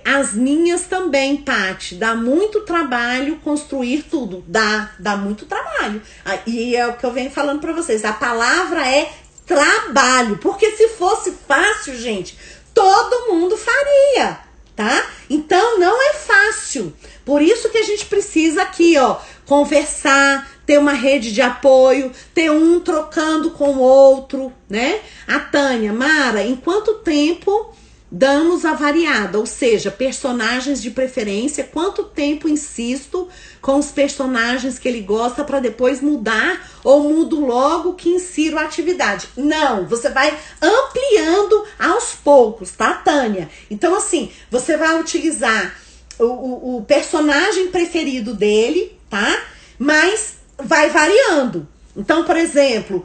as minhas também, Paty, dá muito trabalho construir tudo. Dá muito trabalho. E é o que eu venho falando pra vocês. A palavra é trabalho. Porque se fosse fácil, gente, todo mundo faria, tá? Então não é fácil. Por isso que a gente precisa aqui, ó, conversar, ter uma rede de apoio, ter um trocando com o outro, né? A Tânia, Mara, em quanto tempo damos a variada? Ou seja, personagens de preferência, quanto tempo insisto com os personagens que ele gosta para depois mudar ou mudo logo que insiro a atividade? Não, você vai ampliando aos poucos, tá, Tânia? Então, assim, você vai utilizar o personagem preferido dele, tá? Mas vai variando. Então, por exemplo,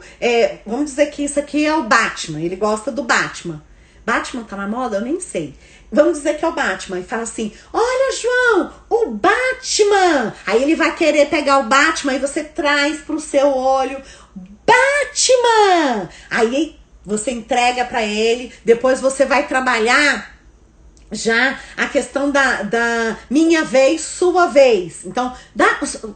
vamos dizer que isso aqui é o Batman, ele gosta do Batman. Batman tá na moda? Eu nem sei. Vamos dizer que é o Batman. E fala assim, olha, João, o Batman. Aí ele vai querer pegar o Batman e você traz pro seu olho, Batman. Aí você entrega pra ele. Depois você vai trabalhar já a questão da minha vez, sua vez. Então,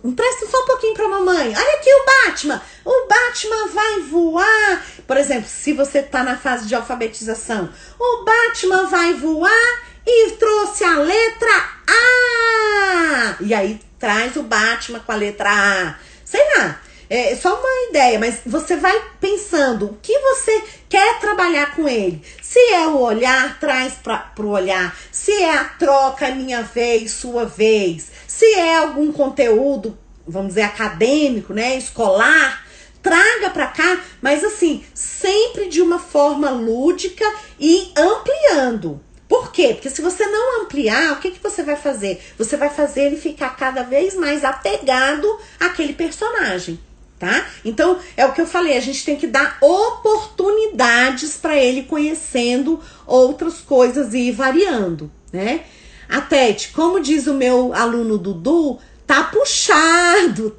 empresta só um pouquinho pra mamãe. Olha aqui o Batman. O Batman vai voar. Por exemplo, se você tá na fase de alfabetização. O Batman vai voar e trouxe a letra A. E aí traz o Batman com a letra A. Sei lá. É só uma ideia, mas você vai pensando o que você quer trabalhar com ele. Se é o olhar, traz pro olhar. Se é a troca, minha vez, sua vez. Se é algum conteúdo, vamos dizer, acadêmico, né, escolar, traga pra cá, mas assim, sempre de uma forma lúdica e ampliando. Por quê? Porque se você não ampliar, o que você vai fazer? Você vai fazer ele ficar cada vez mais apegado àquele personagem. Tá? Então, é o que eu falei, a gente tem que dar oportunidades para ele conhecendo outras coisas e ir variando, né? A Tete, como diz o meu aluno Dudu, tá puxado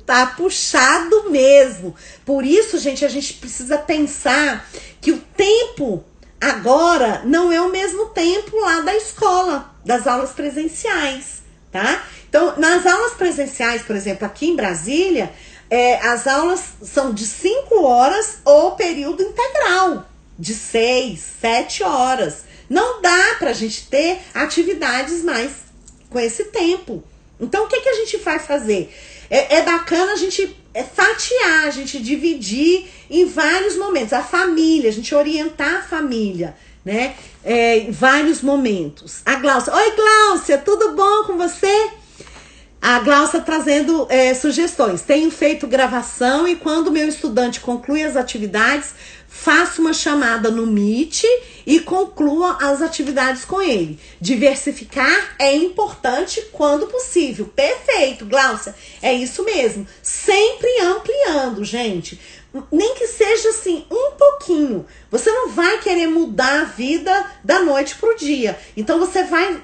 mesmo. Por isso, gente, a gente precisa pensar que o tempo agora não é o mesmo tempo lá da escola, das aulas presenciais, tá? Então, nas aulas presenciais, por exemplo, aqui em Brasília, as aulas são de 5 horas ou período integral, de 6, 7 horas. Não dá pra gente ter atividades mais com esse tempo. Então, o que a gente vai fazer? É bacana a gente fatiar, a gente dividir em vários momentos. A família, a gente orientar a família, né? Em vários momentos. A Gláucia. Oi, Gláucia, tudo bom com você? A Gláucia trazendo sugestões. Tenho feito gravação e quando meu estudante conclui as atividades, faço uma chamada no Meet e concluo as atividades com ele. Diversificar é importante quando possível. Perfeito, Gláucia. É isso mesmo. Sempre ampliando, gente. Nem que seja assim, um pouquinho. Você não vai querer mudar a vida da noite pro dia. Então você vai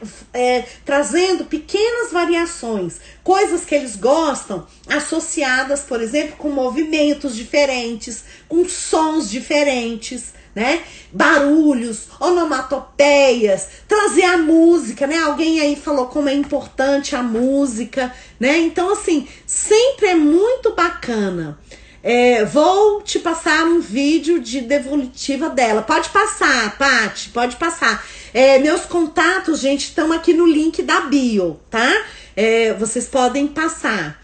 trazendo pequenas variações, coisas que eles gostam, associadas, por exemplo, com movimentos diferentes, com sons diferentes, né? Barulhos, onomatopeias, trazer a música, né? Alguém aí falou como é importante a música, né? Então, assim, sempre é muito bacana. Vou te passar um vídeo de devolutiva dela. Pode passar, Paty, pode passar. Meus contatos, gente, estão aqui no link da bio, tá? Vocês podem passar.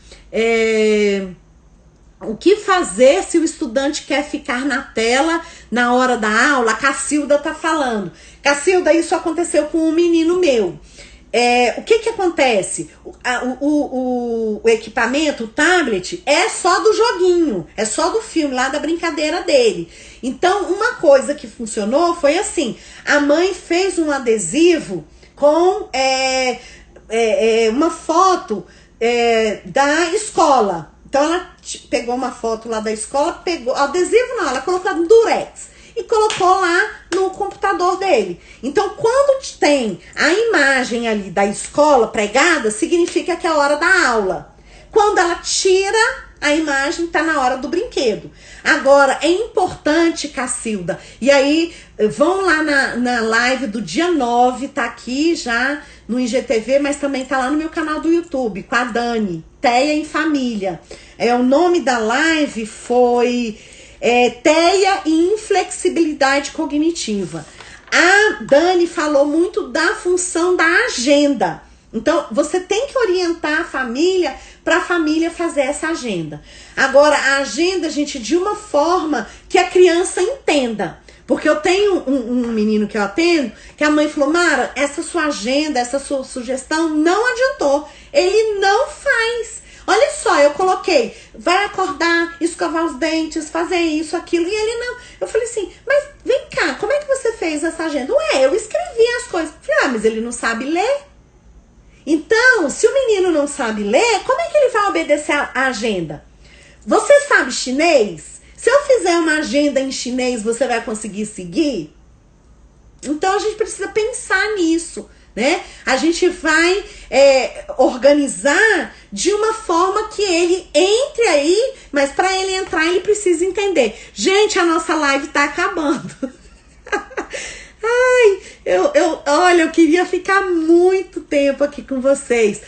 O que fazer se o estudante quer ficar na tela na hora da aula? A Cacilda tá falando. Cacilda, isso aconteceu com um menino meu. O que acontece? O equipamento, o tablet, é só do joguinho, é só do filme, lá da brincadeira dele. Então, uma coisa que funcionou foi assim, a mãe fez um adesivo com uma foto da escola. Então ela pegou uma foto lá da escola, pegou adesivo não, ela colocou no durex e colocou lá no computador dele. Então quando tem a imagem ali da escola pregada, significa que é a hora da aula. Quando ela tira a imagem, tá na hora do brinquedo. Agora, é importante, Cacilda, e aí vão lá na live do dia 9, tá aqui já no IGTV, mas também tá lá no meu canal do YouTube, com a Dani, Teia em Família. O nome da live foi Teia e Inflexibilidade Cognitiva. A Dani falou muito da função da agenda. Então, você tem que orientar a família para a família fazer essa agenda. Agora, a agenda, gente, de uma forma que a criança entenda. Porque eu tenho um menino que eu atendo, que a mãe falou, Mara, essa sua agenda, essa sua sugestão não adiantou. Ele não faz. Olha só, eu coloquei, vai acordar, escovar os dentes, fazer isso, aquilo, e ele não. Eu falei assim, mas vem cá, como é que você fez essa agenda? Ué, eu escrevi as coisas. Eu falei, mas ele não sabe ler. Então, se o menino não sabe ler, como é que ele vai obedecer a agenda? Você sabe chinês? Se eu fizer uma agenda em chinês, você vai conseguir seguir? Então, a gente precisa pensar nisso, né? A gente vai organizar de uma forma que ele entre aí, mas para ele entrar, ele precisa entender. Gente, a nossa live tá acabando. Ai, olha, eu queria ficar muito tempo aqui com vocês.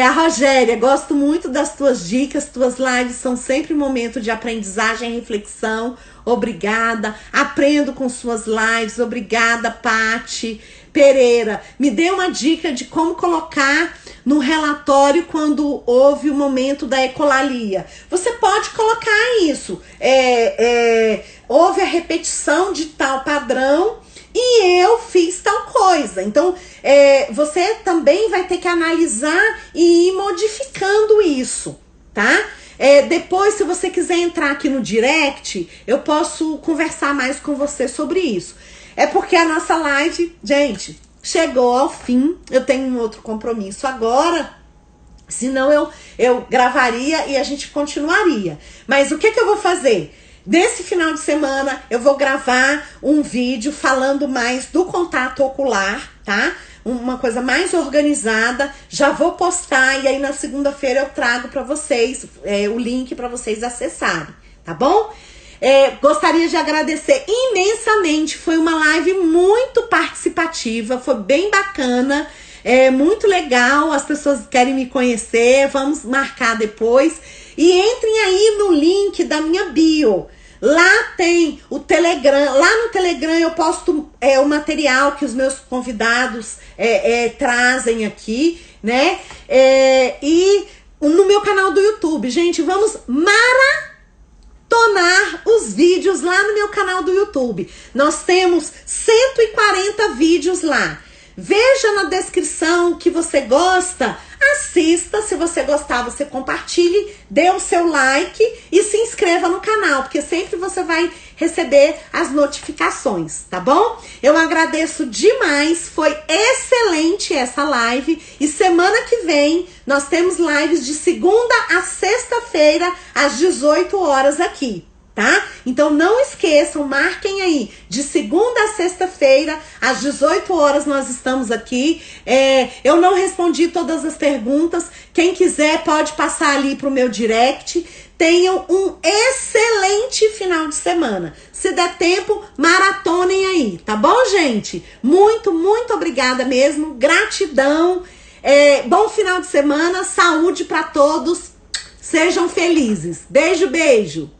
A Rogéria, gosto muito das tuas dicas, tuas lives são sempre um momento de aprendizagem e reflexão. Obrigada, aprendo com suas lives. Obrigada, Pati Pereira. Me dê uma dica de como colocar no relatório quando houve o momento da ecolalia. Você pode colocar isso. Houve a repetição de tal padrão e eu fiz tal coisa. Então, você também vai ter que analisar e ir modificando isso, tá? Depois, se você quiser entrar aqui no direct, eu posso conversar mais com você sobre isso. É porque a nossa live, gente, chegou ao fim. Eu tenho um outro compromisso agora. Senão eu gravaria e a gente continuaria. Mas o que eu vou fazer? Nesse final de semana eu vou gravar um vídeo falando mais do contato ocular, tá? Uma coisa mais organizada. Já vou postar e aí na segunda-feira eu trago para vocês o link para vocês acessarem, tá bom? Gostaria de agradecer imensamente. Foi uma live muito participativa, foi bem bacana, muito legal. As pessoas querem me conhecer, vamos marcar depois. E entrem aí no link da minha bio. Lá tem o Telegram. Lá no Telegram eu posto o material que os meus convidados trazem aqui, né? E no meu canal do YouTube. Gente, vamos maratonar os vídeos lá no meu canal do YouTube. Nós temos 140 vídeos lá. Veja na descrição que você gosta, assista. Se você gostar, você compartilhe, dê o seu like e se inscreva no canal, porque sempre você vai receber as notificações, tá bom? Eu agradeço demais, foi excelente essa live e semana que vem nós temos lives de segunda a sexta-feira às 18 horas aqui. Tá? Então não esqueçam, marquem aí, de segunda a sexta-feira, às 18 horas nós estamos aqui. Eu não respondi todas as perguntas, quem quiser pode passar ali pro meu direct. Tenham um excelente final de semana. Se der tempo, maratonem aí, tá bom, gente? Muito, muito obrigada mesmo, gratidão, bom final de semana, saúde para todos, sejam felizes. Beijo, beijo.